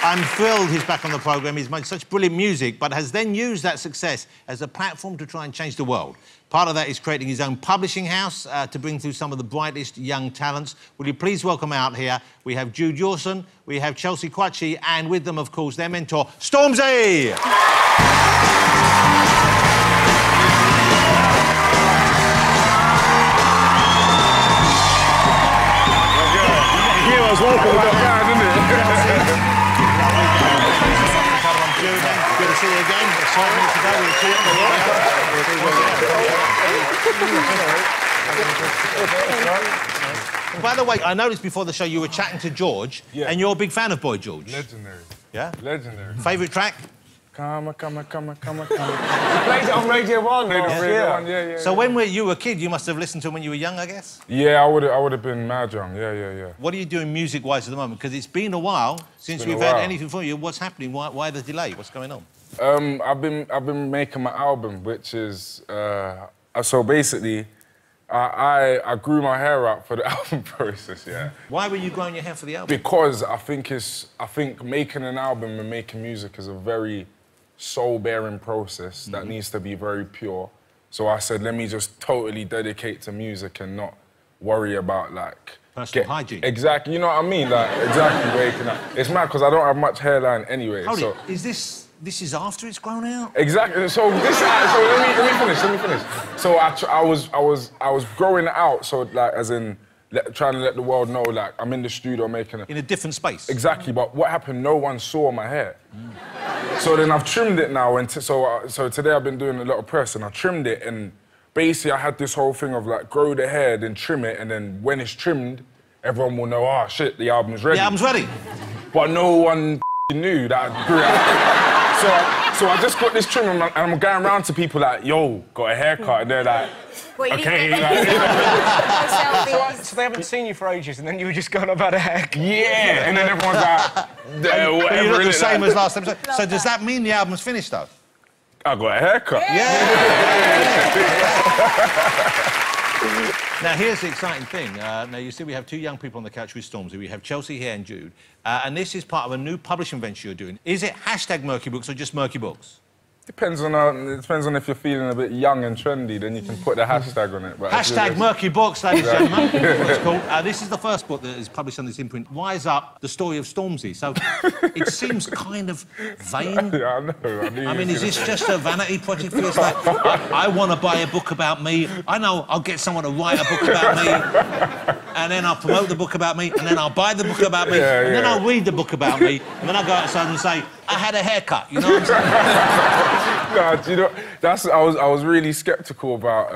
I'm thrilled he's back on the programme. He's made such brilliant music, but has then used that success as a platform to try and change the world. Part of that is creating his own publishing house to bring through some of the brightest young talents. Will you please welcome out here, we have Jude Yawson, we have Chelsea Quatchy, and with them, of course, their mentor, Stormzy! Welcome back, isn't it? Good to see you again. By the way, I noticed before the show you were chatting to George, and you're a big fan of Boy George. Legendary. Yeah? Legendary. Favourite track? Come on. He played it on Radio 1. Yeah. So when you were a kid, you must have listened to him when you were young, I guess? Yeah, I would have been mad young. Yeah. What are you doing music-wise at the moment? Because it's been a while since we've had anything from you. What's happening? Why the delay? What's going on? I've been making my album, which is so basically, I grew my hair out for the album process. Yeah. Why were you growing your hair for the album? Because I think making an album and making music is a very soul-bearing process that needs to be very pure. So I said, let me just totally dedicate to music and not worry about, like... Personal hygiene. Exactly, you know what I mean? Like, exactly waking up. It's mad, because I don't have much hairline anyway, so... Is this is after it's grown out? Exactly, so let me finish. So I was growing it out, so, like, as in, trying to let the world know, like, I'm in the studio making it. In a different space? Exactly, but what happened, no one saw my hair. So then I've trimmed it now, and so today I've been doing a lot of press, and I trimmed it, and basically I had this whole thing of like grow the hair, then trim it, and then when it's trimmed, everyone will know, oh shit, the album's ready. The album's ready. But no one knew that I grew it. So I just got this trim, and I'm going around to people like, yo, got a haircut, and they're like, okay. So they haven't seen you for ages, and then you were just going about a hair. Yeah, and then everyone's like, whatever. You look the same as last episode. So does that mean the album's finished, though? I got a haircut. Now, here's the exciting thing. Now, you see, we have two young people on the couch with Stormzy. We have Chelsea here and Jude. And this is part of a new publishing venture you're doing. Is it hashtag Merky Books or just Merky Books? Depends on if you're feeling a bit young and trendy, then you can put the hashtag on it. But hashtag Merky Books, ladies and gentlemen. It's called. This is the first book that is published on this imprint. Wise Up, the story of Stormzy. So it seems kind of vain. Yeah, I know. I mean, is this just a vanity project for you? It's like, I want to buy a book about me. I know I'll get someone to write a book about me, and then I'll promote the book about me, and then I'll buy the book about me, and then I'll read the book about me, and then I'll go outside and say, I had a haircut, you know what I'm saying? No, you know, I was really sceptical about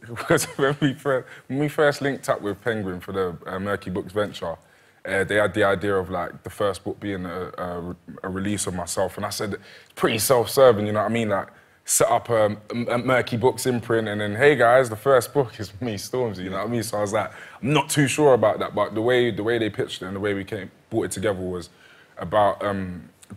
because when we first linked up with Penguin for the Merky Books venture, they had the idea of like the first book being a release of myself, and I said it's pretty self-serving, you know what I mean? Like set up a Merky Books imprint, and then hey guys, the first book is me, Stormzy, you know what I mean? So I was like, I'm not too sure about that, but the way they pitched it and the way we brought it together was about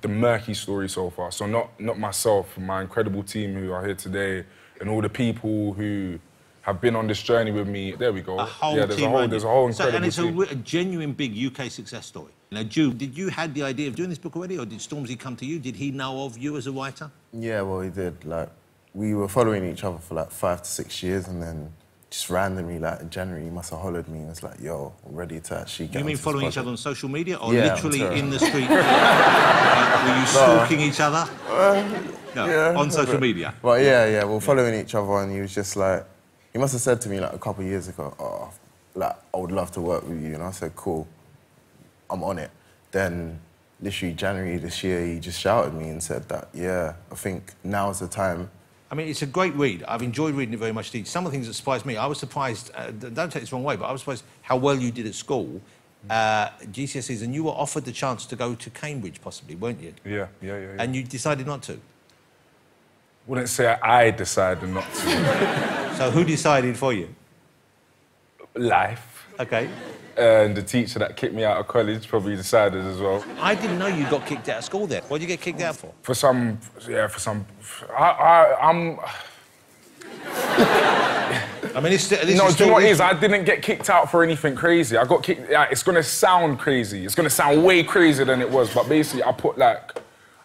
the Merky story so far. So not myself, my incredible team who are here today, and all the people who have been on this journey with me. There we go. There's a whole incredible team. And it's a genuine big UK success story. Now, Jude, did you had the idea of doing this book already, or did Stormzy come to you? Did he know of you as a writer? Yeah, well, he did. Like, we were following each other for like 5 to 6 years, and then just randomly, like in January, he must have hollered me and was like, yo, I'm ready to actually get. You mean following each other on social media, or yeah, literally in the street? Were you stalking each other? No, yeah, on social media. Well, yeah, we're following each other, and he was just like, he must have said to me like a couple of years ago, oh, like, I would love to work with you, and I said, cool, I'm on it. Then, literally January this year, he just shouted me and said that, yeah, I think now's the time. I mean, it's a great read. I've enjoyed reading it very much indeed. Some of the things that surprised me, I was surprised, don't take this the wrong way, but I was surprised how well you did at school, GCSEs, and you were offered the chance to go to Cambridge, possibly, weren't you? Yeah. And you decided not to? Wouldn't say I decided not to. So who decided for you? Life. OK. And the teacher that kicked me out of college probably decided as well. I didn't know you got kicked out of school there. What did you get kicked out for? I mean, this No, is do you know still... what it is? I didn't get kicked out for anything crazy. I got kicked... it's going to sound crazy. It's going to sound way crazier than it was. But basically, I put, like...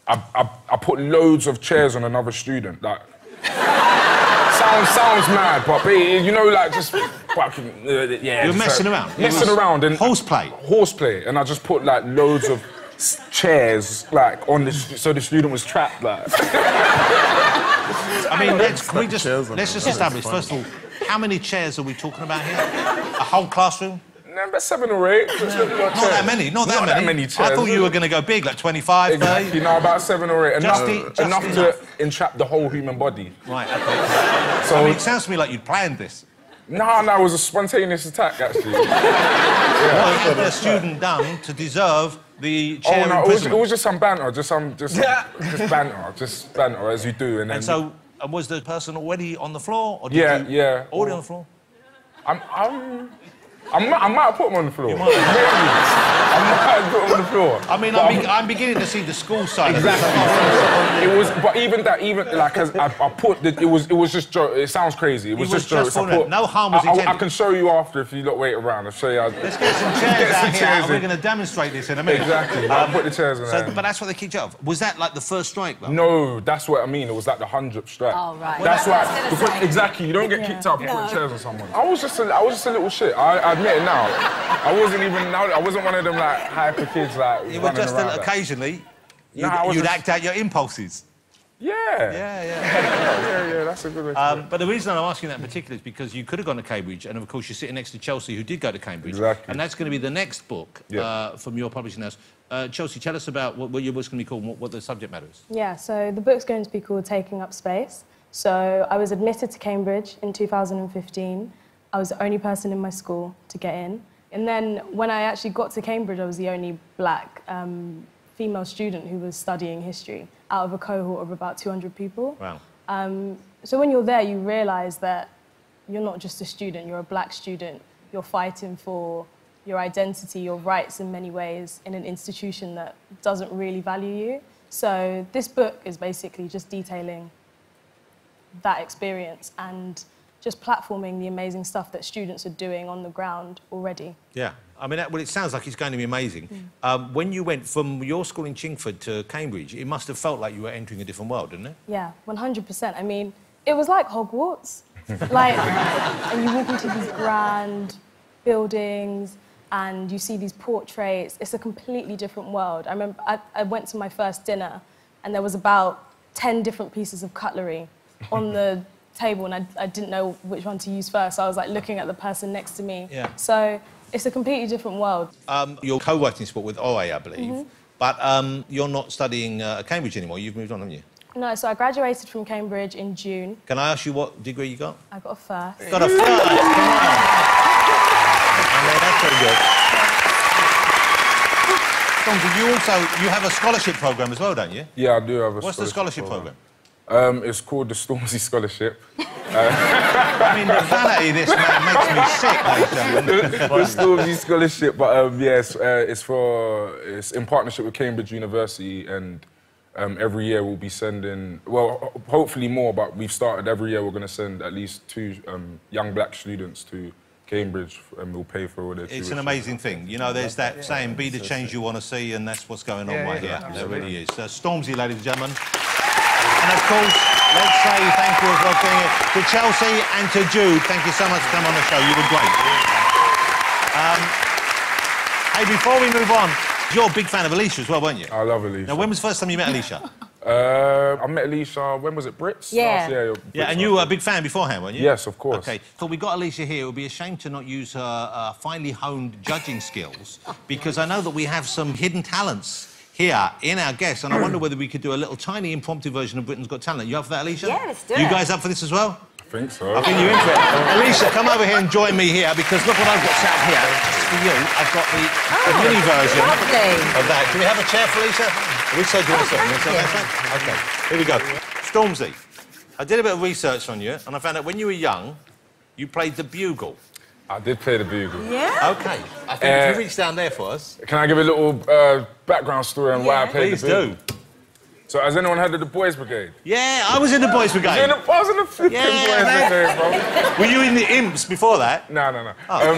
I put loads of chairs on another student. Like... sounds mad, but you know, like, just fucking... yeah. You're messing around? Messing around. And horseplay? Horseplay. And I just put, like, loads of chairs, like, on the... So the student was trapped, like... I mean, let's just establish, first of all, how many chairs are we talking about here? A whole classroom? No, about 7 or 8. Not that many, not that many chairs. I thought you were going to go big, like 25, 30. Exactly, no, about 7 or 8. Enough to entrap the whole human body. Right, OK. So, I mean, it sounds to me like you'd planned this. No, it was a spontaneous attack, actually. What had the student done to deserve the chair it was just some banter, just banter, as you do. And so, was the person already on the floor? Or yeah. Already on the floor? I might have put him on the floor. You might have. I might have put him on the floor. I mean, I'm beginning to see the school side. Exactly. It was, but even like, as I put it was just joke. It sounds crazy. It was just jokes. No harm was intended. I can show you after if you lot wait around. I'll show you. Let's get some chairs out here. And we're going to demonstrate this in a minute. Exactly. I'll put the chairs in there. But that's what they kicked you off. Was that like the first strike, though? No, that's what I mean. It was like the 100th strike. Oh, right. That's why. Because, exactly. You don't get kicked out for putting chairs on someone. I was just a little shit. I admit it now. I wasn't one of them like hyper kids like. You were just occasionally. You'd act out your impulses. Yeah, that's a good way to But the reason I'm asking that in particular is because you could have gone to Cambridge, and of course you're sitting next to Chelsea, who did go to Cambridge. Exactly. And that's going to be the next book from your publishing house. Chelsea, tell us about what your book's going to be called and what the subject matter is. Yeah, so the book's going to be called Taking Up Space. So I was admitted to Cambridge in 2015. I was the only person in my school to get in. And then when I actually got to Cambridge, I was the only black female student who was studying history out of a cohort of about 200 people. Wow. So when you're there, you realise that you're not just a student, you're a black student. You're fighting for your identity, your rights in many ways in an institution that doesn't really value you. So this book is basically just detailing that experience and just platforming the amazing stuff that students are doing on the ground already. Yeah, I mean, well, it sounds like it's going to be amazing. When you went from your school in Chingford to Cambridge, it must have felt like you were entering a different world, didn't it? Yeah, 100%. I mean, it was like Hogwarts. Like, and you walk into these grand buildings and you see these portraits. It's a completely different world. I remember I went to my first dinner and there was about 10 different pieces of cutlery on the table and I didn't know which one to use first. So I was like looking at the person next to me. Yeah. So it's a completely different world. You're co-writing sport with OA, I believe, but you're not studying at Cambridge anymore. You've moved on, haven't you? No, so I graduated from Cambridge in June. Can I ask you what degree you got? I got a first. Got a first, come on. I mean, that's pretty good. Stormzy, you have a scholarship programme as well, don't you? Yeah, I do have a What's the scholarship programme? It's called the Stormzy Scholarship. I mean, the vanity of this man makes me sick, ladies and gentlemen. The Stormzy Scholarship, but yes, it's in partnership with Cambridge University, and every year we'll be sending, well, hopefully more, but we've started every year we're going to send at least 2 young black students to Cambridge, and we'll pay for all their tuition. It's an amazing thing. You know, there's that saying, be the change you want to see, and that's what's going on right here. There really is. Stormzy, ladies and gentlemen. And of course, let's say thank you as well to Chelsea and to Jude. Thank you so much for coming on the show. You were great. Hey, before we move on, you're a big fan of Alicia as well, weren't you? I love Alicia. Now, when was the first time you met Alicia? I met Alicia, when was it, Brits? Yeah. Yeah, and you were a big fan beforehand, weren't you? Yes, of course. OK, so we got Alicia here. It would be a shame to not use her finely honed judging skills, because I know that we have some hidden talents here in our guests, and I wonder whether we could do a little tiny impromptu version of Britain's Got Talent. You up for that, Alicia? Yeah, let's do it. You guys up for this as well? I think so. I think you're in for it. Alicia, come over here and join me here, because look what I've got sat here. Just for you, I've got the mini version of that. Can we have a chair for Alicia? We said you want something. OK, here we go. Stormzy, I did a bit of research on you, and I found out when you were young, you played the bugle. I did play the bugle. Yeah? OK. I think if you reach down there for us... Can I give a little background story on why I played the bugle? Please do. So has anyone heard of the Boys Brigade? Yeah, I was in the Boys Brigade. I was in the flipping Yeah, Boys man. Brigade, bro. Were you in the Imps before that? No, no, no. Oh.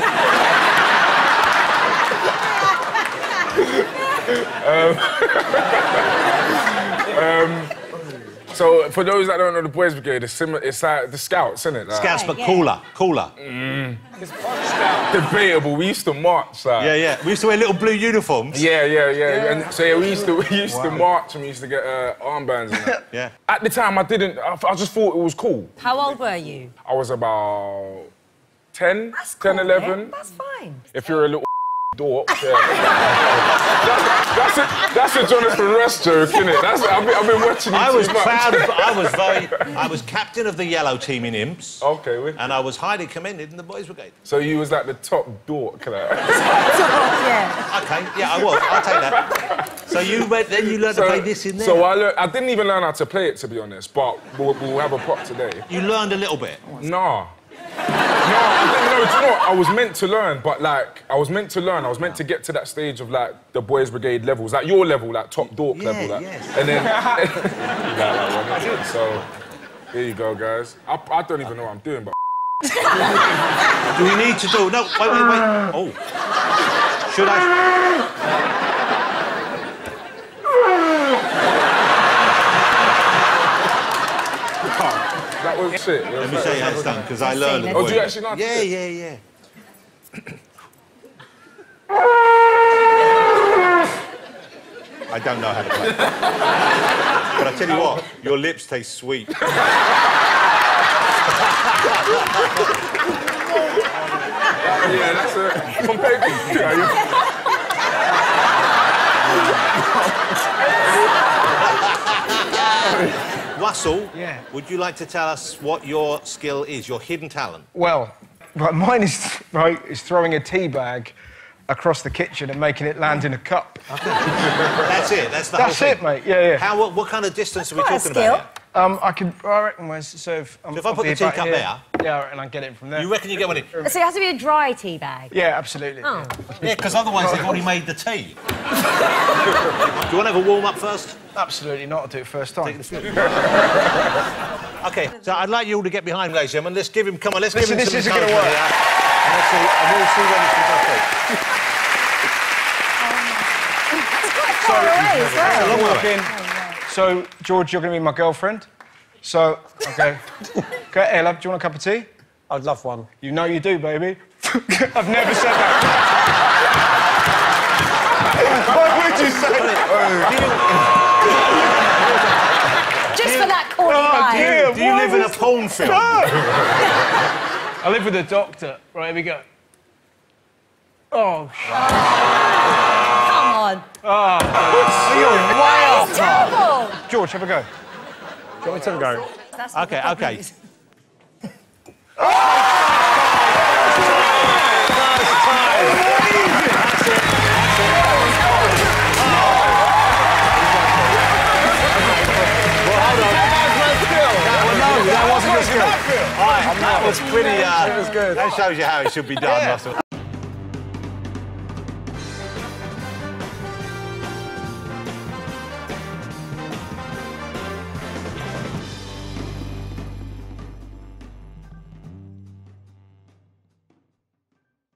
So for those that don't know the Boys Brigade, it's like the Scouts, isn't it? Like, Scouts, but cooler. debatable. We used to march. Like. Yeah, yeah. We used to wear little blue uniforms. Yeah. And so we used to march and we used to get armbands and that. Yeah. At the time, I just thought it was cool. How old were you? I was about 10, That's 10, cool, 11. yeah, that's fine. If you're a little dork, yeah. that's a Jonathan Rest joke, isn't it? I've been watching you I too was much. proud of, I was captain of the yellow team in Imps. Okay, and I was highly commended in the Boys Brigade. So you was like the top dork, like. Yeah. Okay, yeah, I was. I'll take that. So you learned to play this in there. So I didn't even learn how to play it, to be honest, but we'll have a prop today. You learned a little bit? Nah. No, I was meant to learn, but like, I was meant to get to that stage of like the Boys Brigade levels, like your level, like top dork level, like. Yes. And then, so, here you go, guys. I don't even know what I'm doing, but. Do we need to do? No, wait. Oh. Should I? That was shit. Let me show you how it's done, because I learned the Oh, Boys. do you actually know how to do it? Yeah. I don't know how to play. But I tell you what, your lips taste sweet. Yeah, that's it. From Peggy. Russell, Yeah. would you like to tell us what your skill is, your hidden talent? Well, mine is throwing a tea bag across the kitchen and making it land in a cup. That's it. That's the whole That's thing. it, mate. Yeah. What kind of distance are we quite a talking skill. about? I reckon, so if if I put the teacup there- yeah, and I get it from there. You reckon you get one in? So it has to be a dry tea bag. Yeah, absolutely. Oh. Yeah, because otherwise they've already made the tea. Do you want to have a warm up first? Absolutely not. I'll do it first time. Okay, so I'd like you all to get behind, ladies and gentlemen. Let's give him. Come on, let's Listen, give him this some isn't gonna encouragement work. here. And we'll see where this can go. Far away as well. Long way Walk away. in. So, George, you're going to be my girlfriend. So, okay. Okay, Ella, do you want a cup of tea? I'd love one. You know you do, baby. I've never said that. Why would you say Just for that corny line. dear. Do you live in a porn film? I live with a doctor. Right, here we go. Oh, Come on. you're way off. Terrible. George, have a go. Do you want me to go? That's what the Okay, problem okay. is. That wasn't a skill. All right, that was pretty. was good. That shows you how it should be done, Russell.